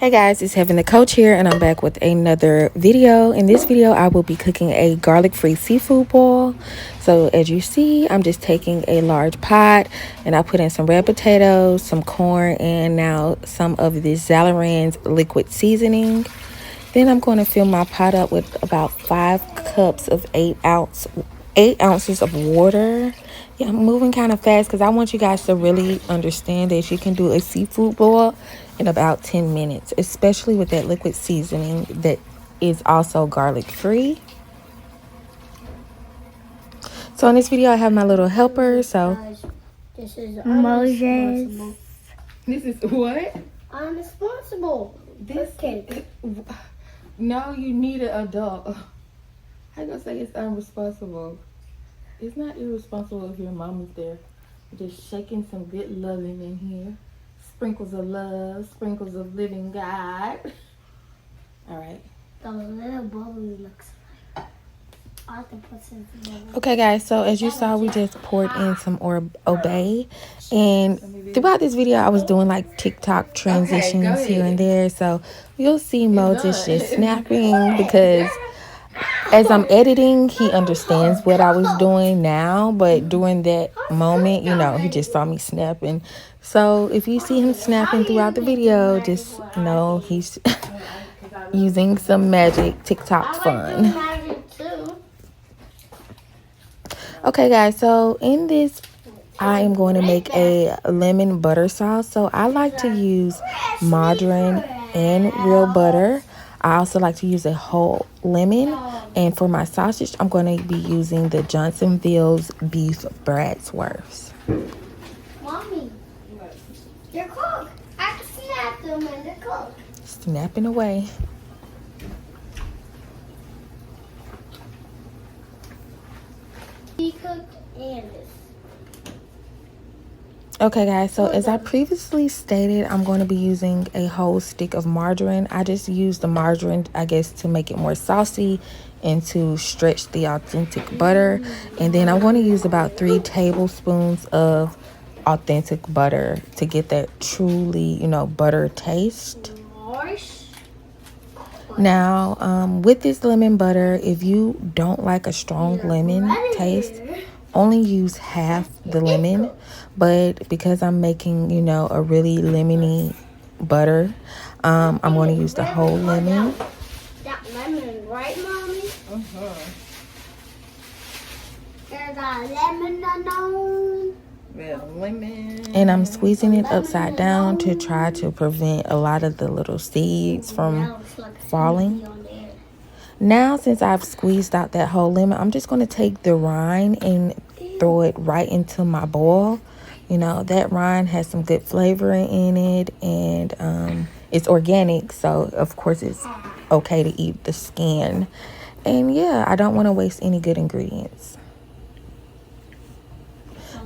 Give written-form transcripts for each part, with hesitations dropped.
Hey guys, it's Heaven the Coach here, and I'm back with another video. In this video, I will be cooking a garlic-free seafood boil. So as you see, I'm just taking a large pot, and I put in some red potatoes, some corn, and now some of this Zalaran's liquid seasoning. Then I'm going to fill my pot up with about 5 cups of 8 ounces of water. Yeah, I'm moving kind of fast because I want you guys to really understand that you can do a seafood boil in about 10 minutes, especially with that liquid seasoning that is also garlic free. So in this video, I have my little helper. So this is Moses. this is what? Unresponsible. This kid. No, you need an adult. How you gonna say it's unresponsible? It's not irresponsible if your mom is there. Just shaking some good loving in here. Sprinkles of love, sprinkles of living God. All right. The little bubble looks like octopuses. Okay, guys. So as you saw, we just poured in some Obey, and throughout this video, I was doing like TikTok transitions here and there. So you'll see Moses just snapping because as I'm editing, he understands what I was doing now, but during that moment, you know, he just saw me snapping. So if you see him snapping throughout the video, just know he's using some magic TikTok fun. Okay, guys, so in this, I am going to make a lemon butter sauce. So I like to use margarine and real butter. I also like to use a whole lemon. And for my sausage, I'm going to be using the Johnsonville's beef Bradsworths. Mommy, they're cooked. I can snap them and they're cooked. Snapping away. Be cooked and this. Okay, guys, so as I previously stated, I'm going to be using a whole stick of margarine. I just use the margarine, I guess, to make it more saucy and to stretch the authentic butter. And then I'm going to use about 3 tablespoons of authentic butter to get that truly, you know, butter taste. Now, with this lemon butter, if you don't like a strong lemon taste, only use half the lemon. But because I'm making, you know, a really lemony butter, I'm going to use the whole lemon. That lemon, right, Mommy? There's a lemon alone. Lemon. And I'm squeezing it upside down to try to prevent a lot of the little seeds from falling. Now, since I've squeezed out that whole lemon, I'm just going to take the rind and throw it right into my bowl. You know, that rind has some good flavor in it, and it's organic, so of course it's okay to eat the skin. And yeah, I don't want to waste any good ingredients.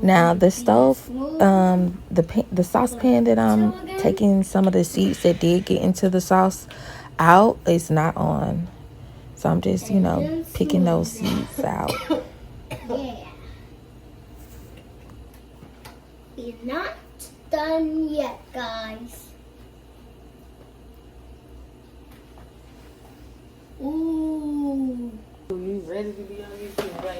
Now the stove, the saucepan that I'm taking some of the seeds that did get into the sauce out is not on. So I'm just, you know, picking those seeds out. Yeah. We're not done yet, guys. Ooh.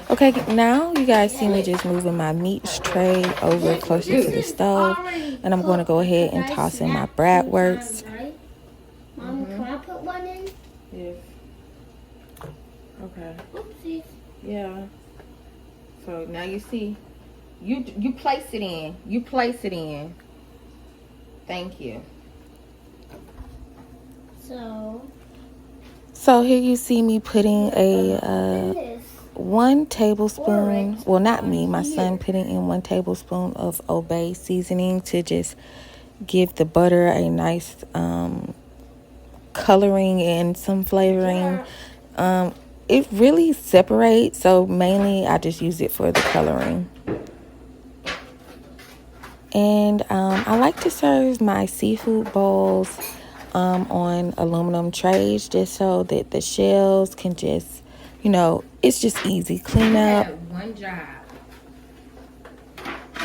Okay, now you guys see me just moving my meats tray over closer to the stove. And I'm going to go ahead and toss in my Bratwursts. Mom, can I put one in? Yes. Okay. Oopsies. Yeah. So now you see, you place it in. You place it in. Thank you. So here you see me putting a 1 tablespoon. Well, not me. My son putting in 1 tablespoon of Obey seasoning to just give the butter a nice coloring and some flavoring. It really separates, so mainly I just use it for the coloring. And I like to serve my seafood bowls on aluminum trays just so that the shells can just, you know, it's just easy. Clean up. One job.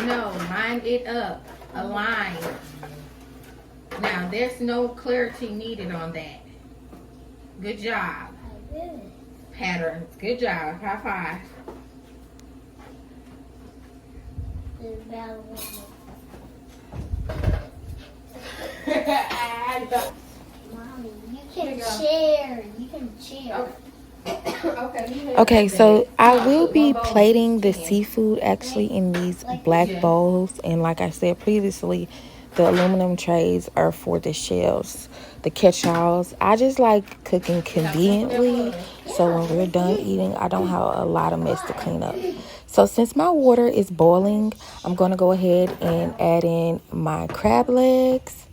No, line it up. Align. Now, there's no clarity needed on that. Good job. Patterns. Good job. High five. Mommy, you can share. You can share. Okay, so I will be plating the seafood actually in these black bowls. And like I said previously, the aluminum trays are for the shells, the catch-alls. I just like cooking conveniently, so when we're done eating, I don't have a lot of mess to clean up. So since my water is boiling, I'm going to go ahead and add in my crab legs.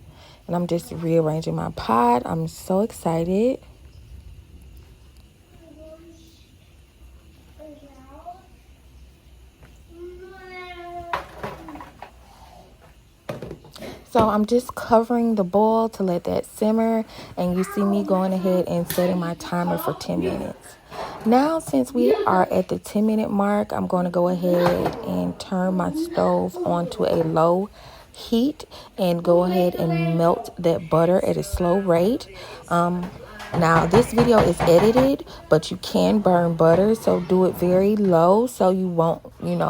And I'm just rearranging my pot. I'm so excited. So I'm just covering the bowl to let that simmer, and you see me going ahead and setting my timer for 10 minutes. Now, since we are at the 10-minute mark, I'm going to go ahead and turn my stove onto a low heat and go ahead and melt that butter at a slow rate. Now, this video is edited, but you can burn butter, so do it very low so you won't,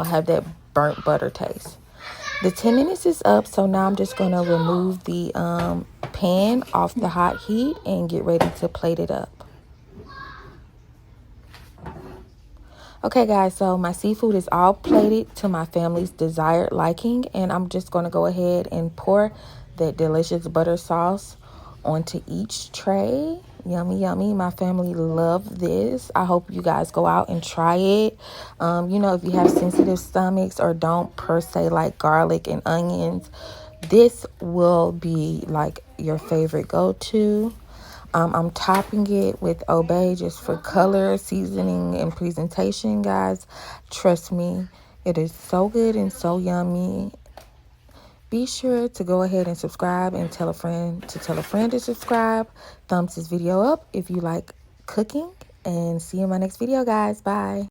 have that burnt butter taste. The 10 minutes is up, so now I'm just going to remove the pan off the hot heat and get ready to plate it up. Okay, guys, so my seafood is all plated to my family's desired liking, and I'm just going to go ahead and pour that delicious butter sauce onto each tray. Yummy, yummy. My family love this. I hope you guys go out and try it. If you have sensitive stomachs or don't per se like garlic and onions, this will be like your favorite go-to. I'm topping it with Old Bay just for color, seasoning, and presentation, guys. Trust me, it is so good and so yummy. Be sure to go ahead and subscribe and tell a friend to subscribe. Thumbs this video up if you like cooking. And see you in my next video, guys. Bye.